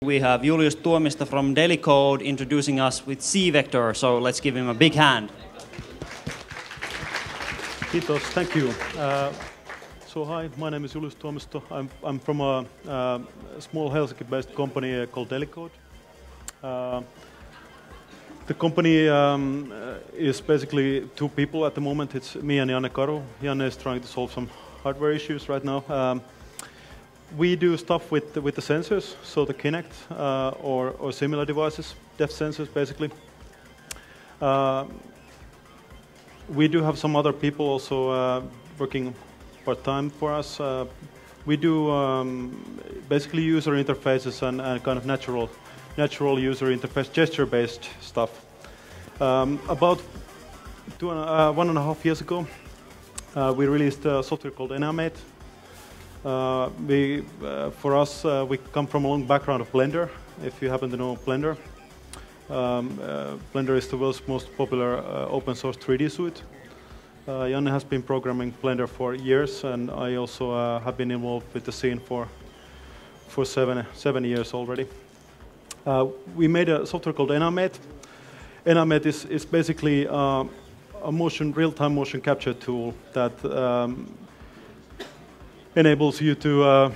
We have Julius Tuomisto from Delicode introducing us with C-Vector, so let's give him a big hand. Kiitos, thank you. So hi, my name is Julius Tuomisto. I'm from a small Helsinki-based company called Delicode. The company is basically two people at the moment. It's me and Janne Karu. Janne is trying to solve some hardware issues right now. We do stuff with the sensors, so the Kinect or similar devices, depth sensors basically. We do have some other people also working part-time for us. We do basically user interfaces and kind of natural user interface, gesture-based stuff. About 1.5 years ago, we released a software called Enamate. For us, we come from a long background of Blender, if you happen to know Blender. Blender is the world's most popular open source 3D suite. Janne has been programming Blender for years, and I also have been involved with the scene for 7 years already. We made a software called Enamate. Enamate is basically a real-time motion capture tool that enables you to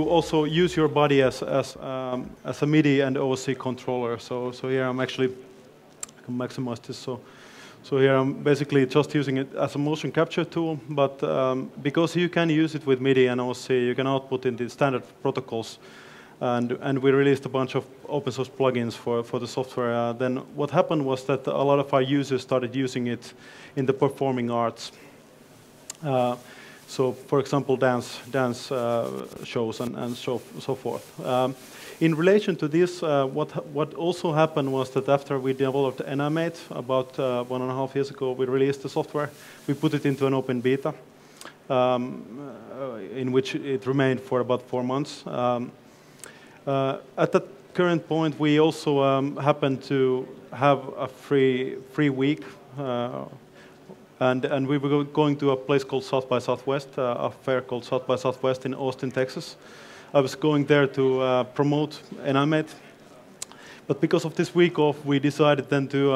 also use your body as a MIDI and OSC controller. So here I can maximize this. So here I'm basically just using it as a motion capture tool, but because you can use it with MIDI and OSC, you can output in the standard protocols. And we released a bunch of open source plugins for the software. Then what happened was that a lot of our users started using it in the performing arts. So, for example, dance shows and so forth. In relation to this, what also happened was that after we developed Enamate about 1.5 years ago, we released the software. We put it into an open beta, in which it remained for about 4 months. At that current point, we also happened to have a free week. And we were going to a place called South by Southwest, a fair called South by Southwest in Austin, Texas. I was going there to promote Enamate. But because of this week off, we decided then to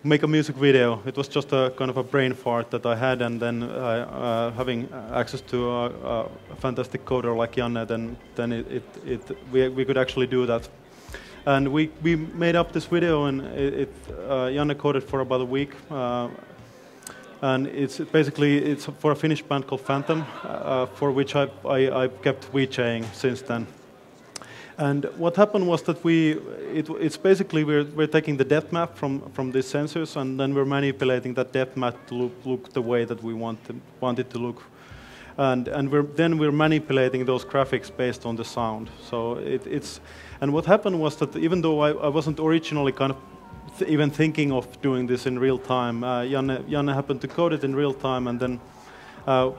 make a music video. It was just a kind of a brain fart that I had, and then having access to a fantastic coder like Janne, then we could actually do that. And we made up this video, and Janne coded for about a week. And it's for a Finnish band called Phantom, for which I've kept VJing since then. And what happened was that it's basically we're taking the depth map from these sensors, and then we're manipulating that depth map to look the way that we want it to look. And we're manipulating those graphics based on the sound. So and what happened was that even though I wasn't originally kind of even thinking of doing this in real time, Janne happened to code it in real time, and then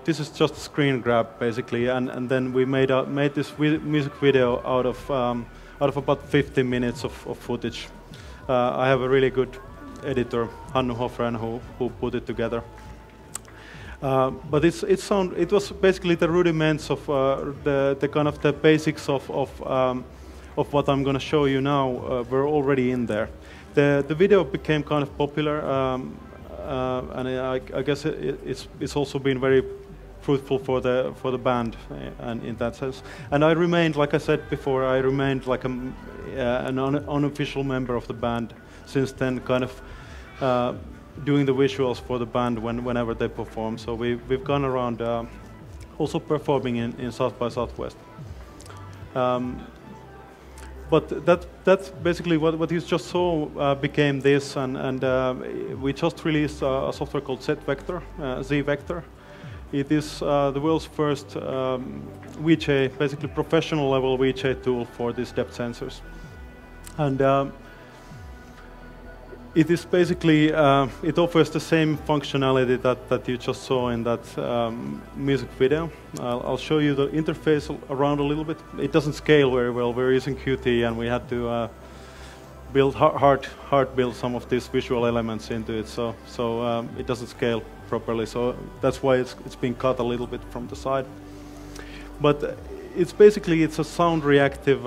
this is just a screen grab basically, and then we made this music video out of about 15 minutes of footage. I have a really good editor, Hannu Hofren, who put it together. But it was basically the rudiments of the kind of the basics of what I'm going to show you now were already in there. The video became kind of popular, and I guess it's also been very fruitful for the band, and in that sense. And I remained, like I said before, I remained like an unofficial member of the band since then, kind of doing the visuals for the band whenever they perform. So we've gone around also performing in South by Southwest. But that's basically what you just saw became this, and we just released a software called Z-Vector. It is the world's first VJ, basically professional level VJ tool for these depth sensors. And it is basically, it offers the same functionality that you just saw in that music video. I'll show you the interface around a little bit. It doesn't scale very well. We're using Qt, and we had to build hard build some of these visual elements into it, so it doesn't scale properly. So that's why it's being cut a little bit from the side. But it's basically it's a sound reactive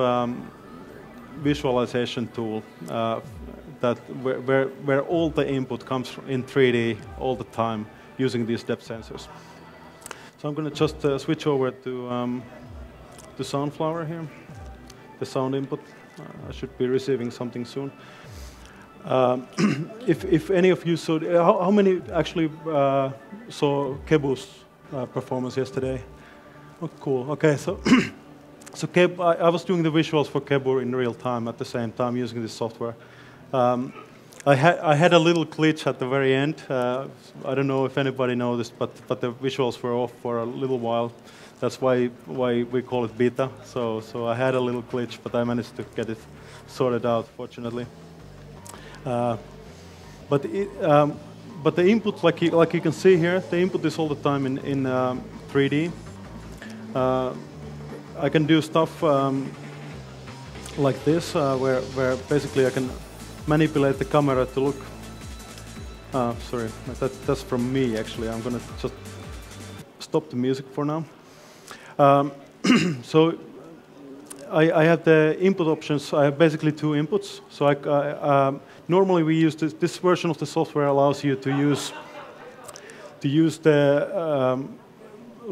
visualization tool that where all the input comes in 3D all the time using these depth sensors. So I'm going to just switch over to Soundflower here, the sound input. I should be receiving something soon. If any of you saw, how many actually saw Kebu's performance yesterday? Oh, cool. Okay, so so I was doing the visuals for Kebu in real time at the same time using this software. I had a little glitch at the very end. I don't know if anybody noticed, but the visuals were off for a little while. That's why we call it beta. So I had a little glitch, but I managed to get it sorted out, fortunately. But the input, like you can see here, the input is all the time in 3D. I can do stuff like this, where basically I can manipulate the camera to look. Sorry, that's from me actually. I'm gonna just stop the music for now. So I have the input options. I have basically two inputs. So normally we use this version of the software allows you to use the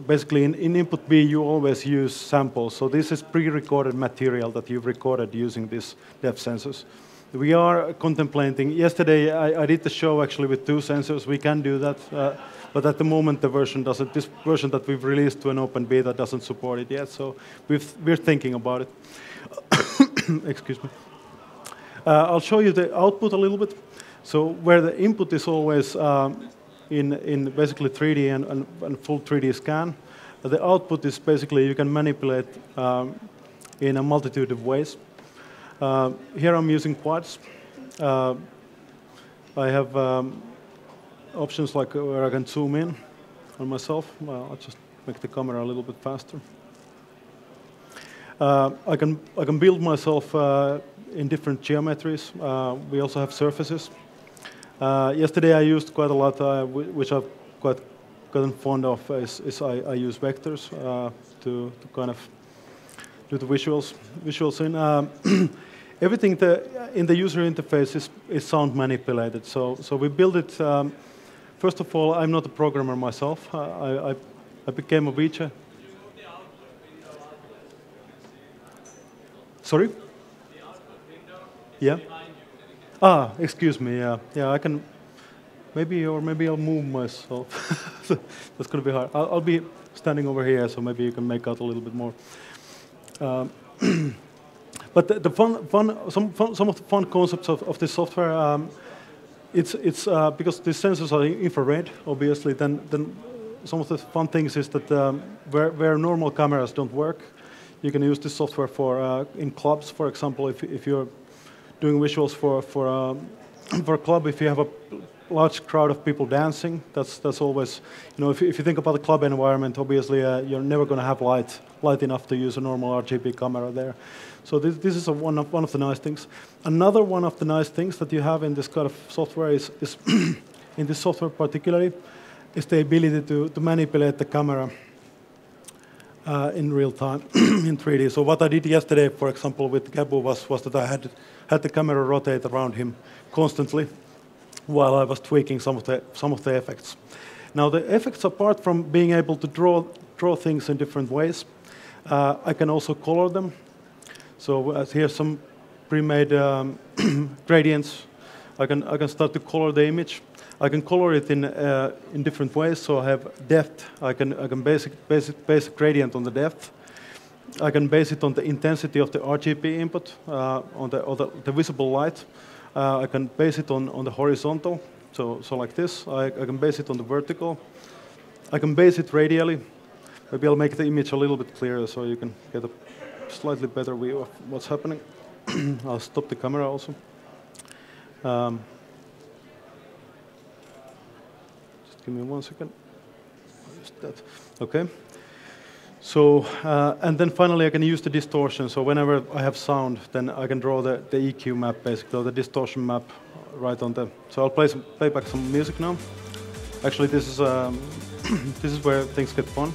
basically in input B you always use samples. So this is pre-recorded material that you've recorded using these depth sensors. We are contemplating. Yesterday I did the show actually with two sensors. We can do that, but at the moment the version doesn't. This version that we've released to an open beta doesn't support it yet. So we're thinking about it. Excuse me. I'll show you the output a little bit. So where the input is always in basically 3D and full 3D scan, the output is basically you can manipulate in a multitude of ways. Here I'm using quads. I have options like where I can zoom in on myself. I'll just make the camera a little bit faster. I can build myself in different geometries. We also have surfaces. Yesterday I used quite a lot, which I've gotten fond of. Is I use vectors to kind of do the visuals in. Everything in the user interface is sound manipulated. So we build it. First of all, I'm not a programmer myself. I became a VJ. Sorry? Yeah. Ah, excuse me. Yeah. I can maybe I'll move myself. That's going to be hard. I'll be standing over here, so maybe you can make out a little bit more. But some of the fun concepts of this software, it's because these sensors are infrared, obviously. Then some of the fun things is that where normal cameras don't work, you can use this software for in clubs, for example. If you're doing visuals for a club, if you have a large crowd of people dancing, that's always, if you think about the club environment, obviously you're never going to have light enough to use a normal RGB camera there. So this is one of the nice things. Another one of the nice things that you have in this kind of software is in this software particularly, is the ability to manipulate the camera in real time in 3D. So what I did yesterday, for example, with Kebu was that I had the camera rotate around him constantly while I was tweaking some of the effects. Now the effects, apart from being able to draw things in different ways, I can also color them. So here's some pre-made gradients. I can start to color the image. I can color it in different ways. So I have depth. I can base a gradient on the depth. I can base it on the intensity of the RGB input, on the visible light. I can base it on the horizontal, so like this. I can base it on the vertical. I can base it radially. Maybe I'll make the image a little bit clearer so you can get a slightly better view of what's happening. I'll stop the camera also. Just give me 1 second. Just that. Okay. So, and then finally I can use the distortion. So whenever I have sound, then I can draw the EQ map, basically, or the distortion map right on the... So I'll play back some music now. Actually, this is this is where things get fun.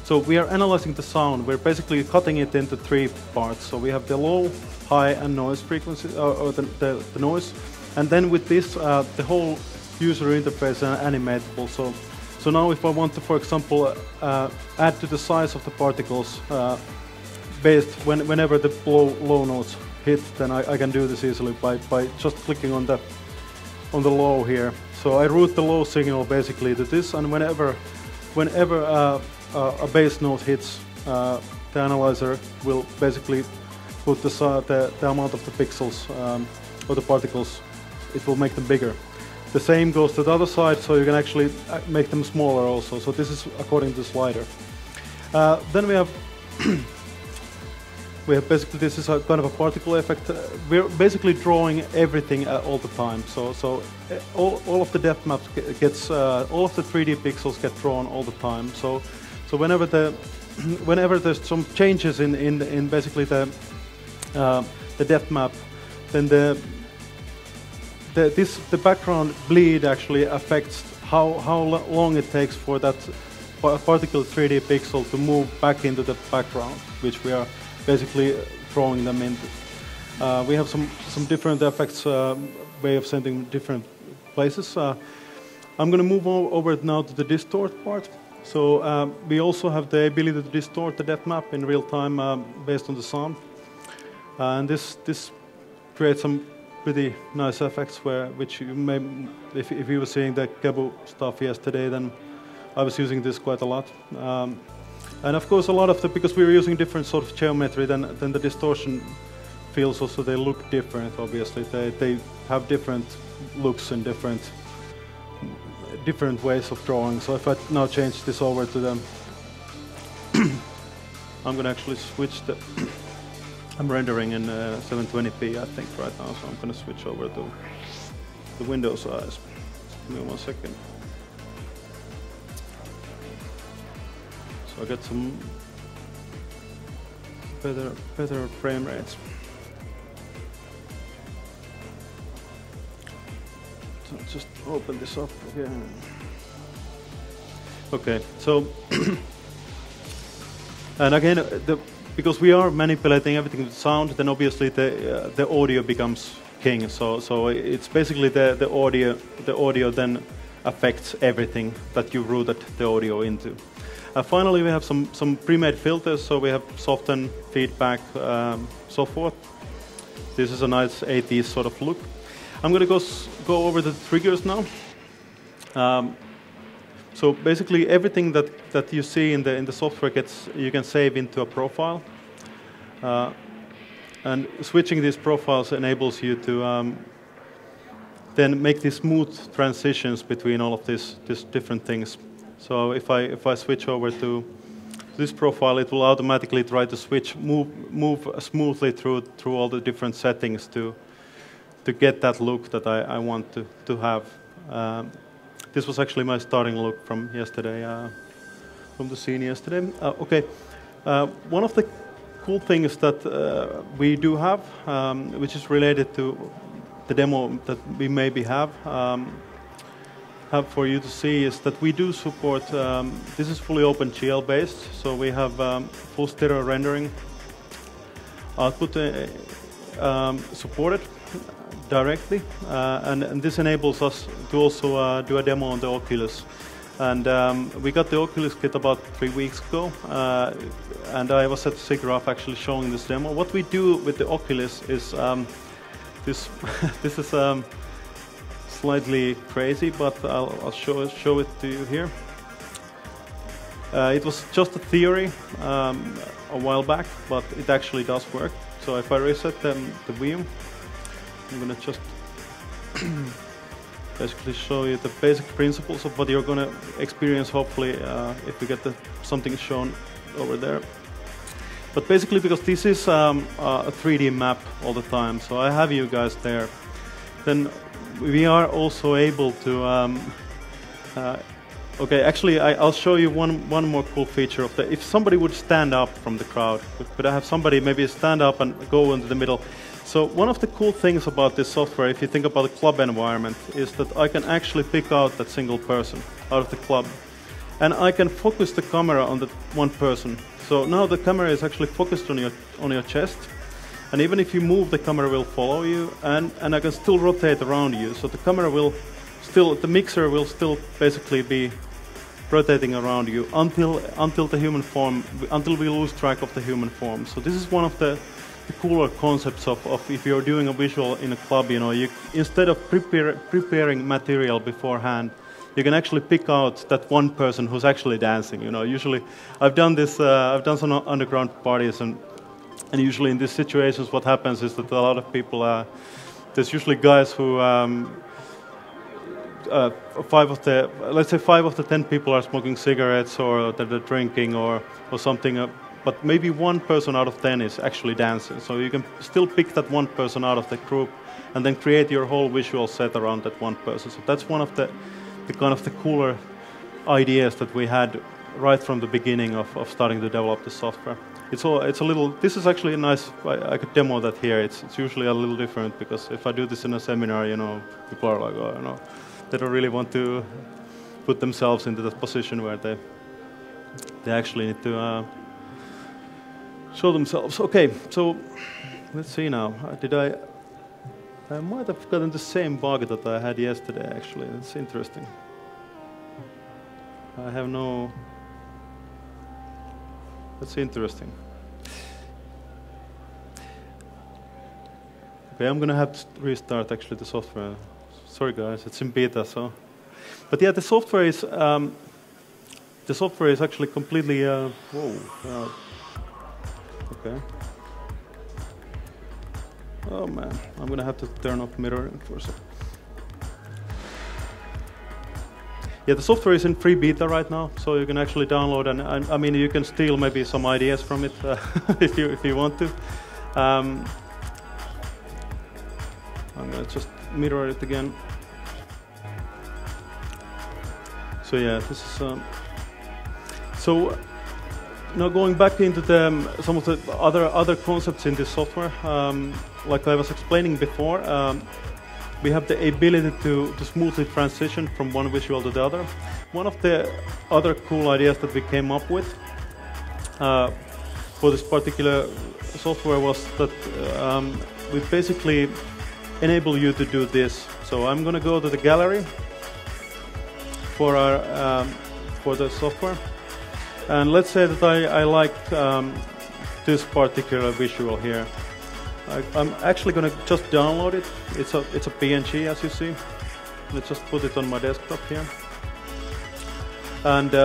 So we are analyzing the sound. We're basically cutting it into 3 parts. So we have the low, high, and noise frequency, or the noise. And then with this, the whole user interface animatable. So now if I want to, for example, add to the size of the particles based whenever the low notes hit, then I can do this easily by just clicking on the low here. So I route the low signal basically to this, and whenever a bass note hits, the analyzer will basically put the amount of the pixels or the particles, it will make them bigger. The same goes to the other side, so you can actually make them smaller also. So this is according to the slider. Then we have basically, this is a kind of a particle effect. We're basically drawing everything all the time. So all of the depth maps gets all of the 3D pixels get drawn all the time. So whenever there's some changes in basically the depth map, then the background bleed actually affects how long it takes for that particular 3D pixel to move back into the background, which we are basically drawing them into. We have some different effects, way of sending different places. I'm going to move over now to the distort part. So we also have the ability to distort the depth map in real time based on the sound. And this creates some pretty nice effects which you may, if you were seeing the Kebu stuff yesterday, then I was using this quite a lot. And of course, a lot of because we were using different sort of geometry, then the distortion fields also, they look different. Obviously, they have different looks and different ways of drawing. So if I now change this over to them, I'm going to actually switch the. I'm rendering in 720p, I think, right now, so I'm going to switch over to the window size. Give me 1 second. So I get some better frame rates. So just open this up again. Okay, so and again, because we are manipulating everything with sound, then obviously the audio becomes king. So it's basically the audio then affects everything that you routed the audio into. Finally, we have some pre-made filters. So we have soften, feedback, so forth. This is a nice 80s sort of look. I'm going to go over the triggers now. So basically, everything that you see in the software you can save into a profile, and switching these profiles enables you to then make these smooth transitions between all of these different things. So if I switch over to this profile, it will automatically try to move smoothly through all the different settings to get that look that I want to have. This was actually my starting look from yesterday, from the scene yesterday. Okay, one of the cool things that we do have, which is related to the demo that we maybe have for you to see, is that we do support. This is fully OpenGL based, so we have full stereo rendering output supported directly, and this enables us to also do a demo on the Oculus. And we got the Oculus kit about 3 weeks ago, and I was at SIGGRAPH actually showing this demo. What we do with the Oculus is this is slightly crazy, but I'll show it to you here. It was just a theory a while back, but it actually does work. So if I reset the view, I'm going to just basically show you the basic principles of what you're going to experience, hopefully, if we get something shown over there. But basically, because this is a 3D map all the time, so I have you guys there, then we are also able to... okay, actually, I'll show you one more cool feature of if somebody would stand up from the crowd, could I have somebody maybe stand up and go into the middle? So one of the cool things about this software, if you think about the club environment, is that I can actually pick out that single person out of the club. and I can focus the camera on that one person. So now the camera is actually focused on your chest, and even if you move, the camera will follow you, and I can still rotate around you. So the camera will still, the mixer will still basically be rotating around you until the human form, until we lose track of the human form. So this is one of the cooler concepts of if you're doing a visual in a club, you know, you, instead of preparing material beforehand, you can actually pick out that one person who's actually dancing. You know, usually I've done this. I've done some underground parties, and usually in these situations, what happens is that a lot of people. There's usually guys who. Let's say 5 of the 10 people are smoking cigarettes, or they're drinking, or something. But maybe 1 person out of 10 is actually dancing. So you can still pick that 1 person out of the group, and then create your whole visual set around that 1 person. So that's one of the kind of the cooler ideas that we had right from the beginning of starting to develop the software. It's a little. This is actually a nice. I could demo that here. It's usually a little different, because if I do this in a seminar, you know, people are like, oh, you know, they don't really want to put themselves into that position where they actually need to show themselves. Okay, so let's see now. I might have gotten the same bug that I had yesterday, actually. That's interesting. I have no... That's interesting. Okay, I'm going to have to restart, actually, the software. Sorry, guys, it's in beta, so... But yeah, the software is actually completely... whoa. Okay. Oh man, I'm gonna have to turn off mirroring for a second. Yeah, the software is in free beta right now, so you can actually download, and I mean, you can steal maybe some ideas from it if you want to. I'm gonna just mirror it again. So yeah, this is so. Now going back into some of the other concepts in this software, like I was explaining before, we have the ability to smoothly transition from one visual to the other. One of the other cool ideas that we came up with for this particular software was that we basically enable you to do this. So I'm going to go to the gallery for the software. And let's say that I like this particular visual here. I'm actually going to just download it. It's a PNG, as you see. Let's just put it on my desktop here. And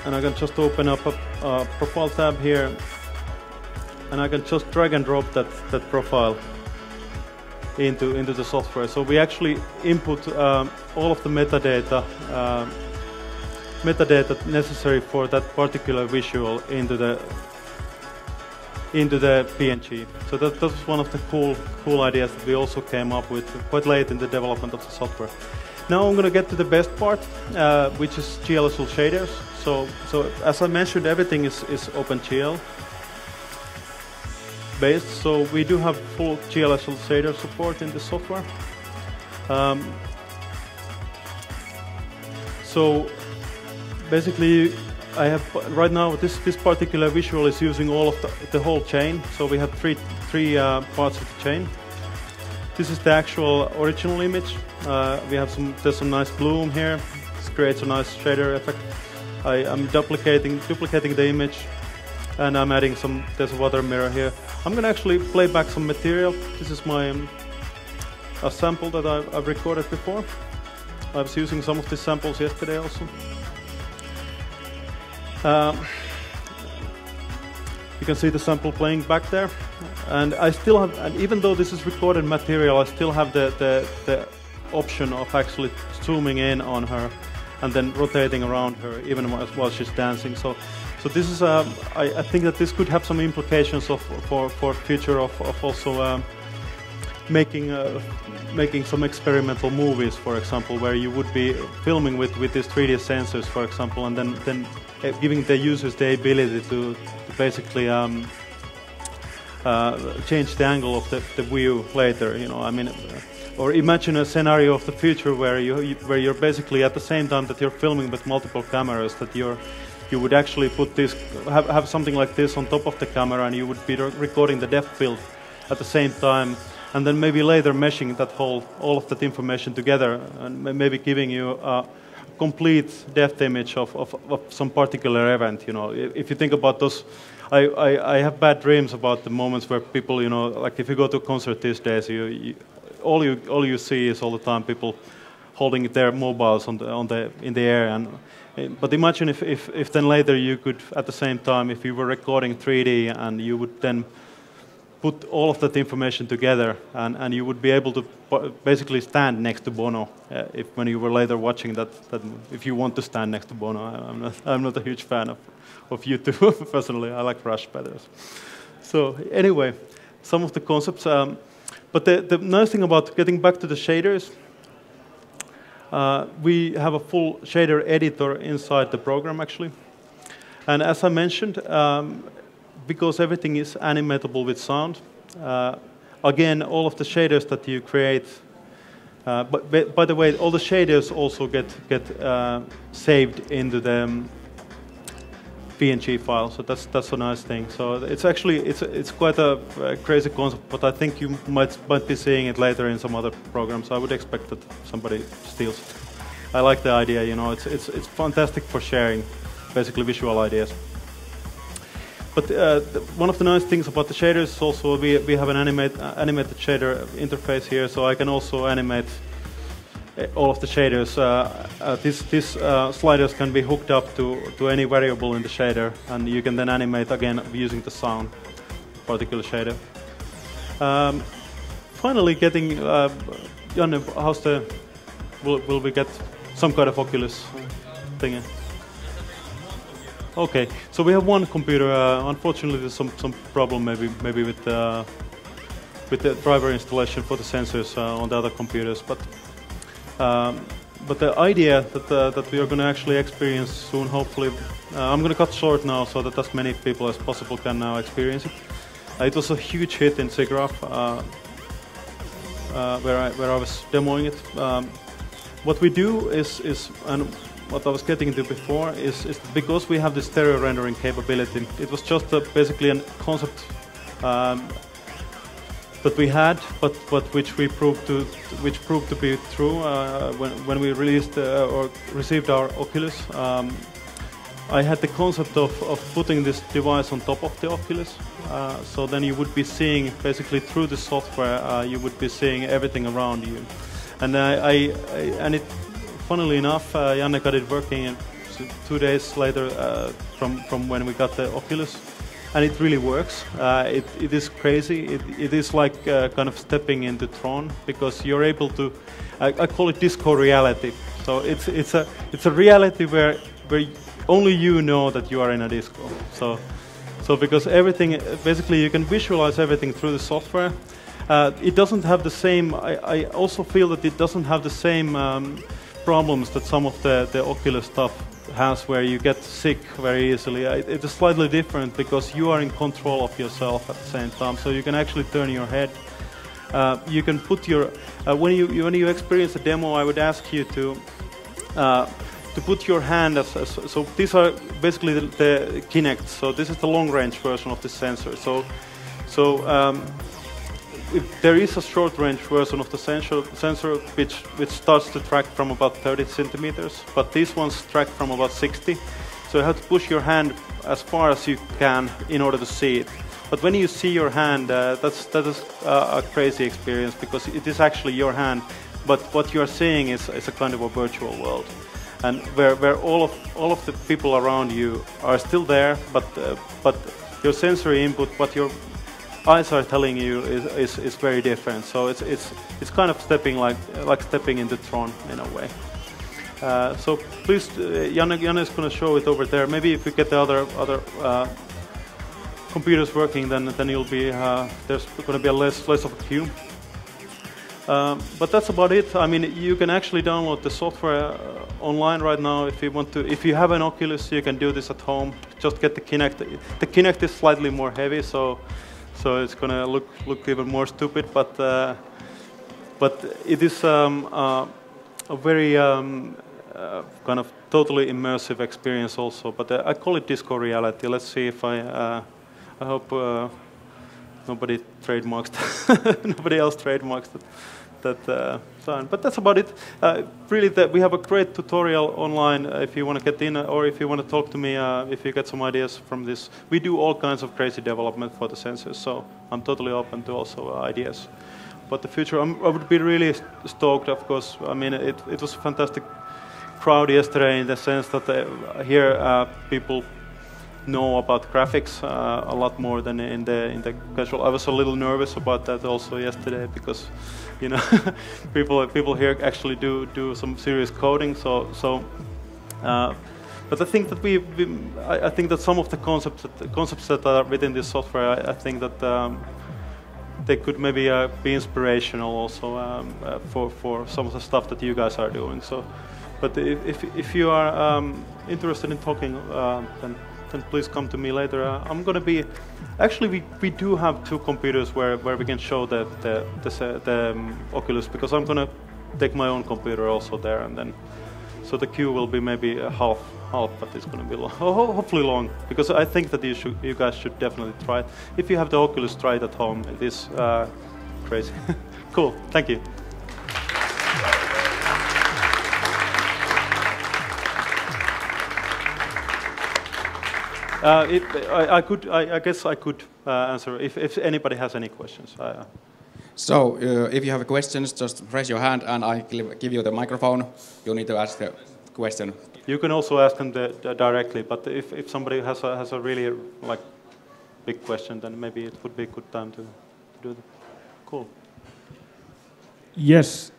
I can just open up a profile tab here, and I can just drag and drop that profile into the software. So we actually input all of the metadata necessary for that particular visual into the PNG. So that was one of the cool ideas that we also came up with quite late in the development of the software. Now I'm going to get to the best part, which is GLSL shaders. So as I mentioned, everything is OpenGL based. So we do have full GLSL shader support in the software. So basically, I have right now this particular visual is using all of the whole chain. So we have three parts of the chain. This is the actual original image. We have there's some nice bloom here. This creates a nice shader effect. I'm duplicating the image, and I'm adding there's a water mirror here. I'm going to actually play back some material. This is my a sample that I've recorded before. I was using some of these samples yesterday also. You can see the sample playing back there, and I still have, and even though this is recorded material, I still have the option of actually zooming in on her and then rotating around her even while she's dancing. So this is I think that this could have some implications for future of also making some experimental movies, for example, where you would be filming with these 3D sensors, for example, and then giving the users the ability to basically change the angle of the view later. You know, I mean, or imagine a scenario of the future where where you're basically at the same time that you're filming with multiple cameras, that you would actually put this, have something like this on top of the camera, and you would be recording the depth field at the same time, and then maybe later meshing that all of that information together, and maybe giving you a complete depth image of some particular event. You know, if you think about those, I have bad dreams about the moments where people, you know, like if you go to a concert these days, all you see is all the time people holding their mobiles in the air. And but imagine if then later you could at the same time, if you were recording 3D and you would then put all of that information together, and you would be able to basically stand next to Bono when you were later watching that. If you want to stand next to Bono, I'm not a huge fan of U2 personally. I like Rush better. So anyway, some of the concepts. But the nice thing about getting back to the shaders, we have a full shader editor inside the program actually, and as I mentioned. Because everything is animatable with sound, again, all of the shaders that you create, but by the way, all the shaders also get saved into the PNG file, so that's a nice thing. So it's actually it's quite a crazy concept, but I think you might be seeing it later in some other programs. I would expect that somebody steals it. I like the idea, you know, it's fantastic for sharing, basically visual ideas. But one of the nice things about the shaders is also we have an animated shader interface here, so I can also animate all of the shaders. These sliders can be hooked up to any variable in the shader, and you can then animate again using the sound particular shader. Finally, getting Janne, how's will we get some kind of Oculus thing? Okay, so we have one computer. Unfortunately, there's some problem maybe with the driver installation for the sensors on the other computers. But the idea that we are going to actually experience soon, hopefully, I'm going to cut short now so that as many people as possible can now experience it. It was a huge hit in SIGGRAPH, where I was demoing it. What we do is and what I was getting into before is because we have this stereo rendering capability. It was just basically a concept that we had, but which proved to be true when we released or received our Oculus. I had the concept of putting this device on top of the Oculus, so then you would be seeing basically through the software. You would be seeing everything around you, and and it. Funnily enough, Janne got it working 2 days later from when we got the Oculus, and it really works. It is crazy. It is like kind of stepping into Tron, because you're able to. I call it disco reality. So it's a reality where only you know that you are in a disco. So because everything basically you can visualize everything through the software. It doesn't have the same. I also feel that it doesn't have the same. Problems that some of the Oculus stuff has, where you get sick very easily. It is slightly different because you are in control of yourself at the same time, so you can actually turn your head. You can put your when you experience a demo, I would ask you to put your hand so these are basically the Kinect. So this is the long range version of the sensor. There is a short-range version of the sensor which starts to track from about 30 centimeters, but these ones track from about 60. So you have to push your hand as far as you can in order to see it. But when you see your hand, that is a crazy experience, because it is actually your hand, but what you are seeing is a kind of a virtual world, and where all of the people around you are still there, but your sensory input, what your eyes are telling you is very different. So it's kind of stepping like stepping into Tron in a way. So please, Janne is going to show it over there. Maybe if we get the other computers working, then you'll be there's going to be less of a queue. But that's about it. I mean, you can actually download the software online right now if you want to. If you have an Oculus, you can do this at home. Just get the Kinect. The Kinect is slightly more heavy, so it's gonna look even more stupid. But But it is a very kind of totally immersive experience also. But I call it disco reality. Let's see if I hope nobody trademarks nobody else trademarks that sign. But that's about it. Really, we have a great tutorial online if you want to get in, or if you want to talk to me, if you get some ideas from this. We do all kinds of crazy development for the sensors, so I'm totally open to also ideas. But the future, I would be really stoked, of course. I mean, it was a fantastic crowd yesterday in the sense that here people know about graphics a lot more than in the casual. I was a little nervous about that also yesterday because, you know, people here actually do some serious coding. But I think that I think that some of the concepts that are within this software, I think that they could maybe be inspirational also for some of the stuff that you guys are doing. So, but if you are interested in talking, then please come to me later. I'm going to be, actually we do have 2 computers where we can show the Oculus, because I'm going to take my own computer also there, and then so the queue will be maybe half, but it's going to be long, hopefully long, because I think that you guys should definitely try it. If you have the Oculus, try it at home. It is crazy. Cool. Thank you. I guess I could answer if anybody has any questions. So, if you have questions, just raise your hand and I give you the microphone. You need to ask the question. You can also ask them directly, but if somebody has a really big question, then maybe it would be a good time to do that. Cool. Yes.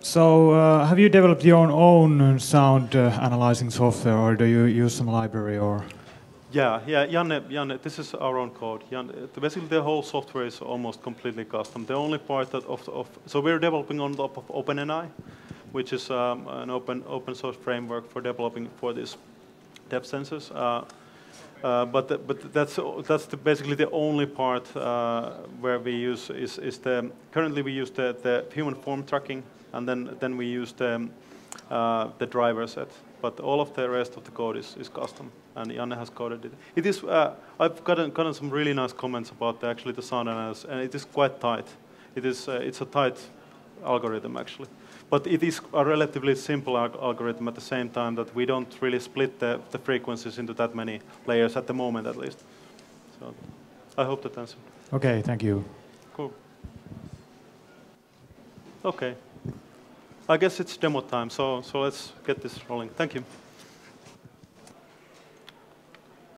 So, have you developed your own sound analyzing software, or do you use some library or? Yeah, Janne, this is our own code. Basically, the whole software is almost completely custom. The only part so we're developing on top of OpenNI, which is an open source framework for developing for these depth sensors. But that's basically the only part where we use currently we use the human form tracking, and then we use the driver set. But all of the rest of the code is custom, and Janne has coded it. It is. I've gotten some really nice comments about actually the sound analysis, and it is quite tight. It's a tight algorithm actually, but it is a relatively simple algorithm at the same time that we don't really split the frequencies into that many layers at the moment, at least. So I hope that answered. Okay, thank you. Cool. Okay. I guess it's demo time, so let's get this rolling. Thank you.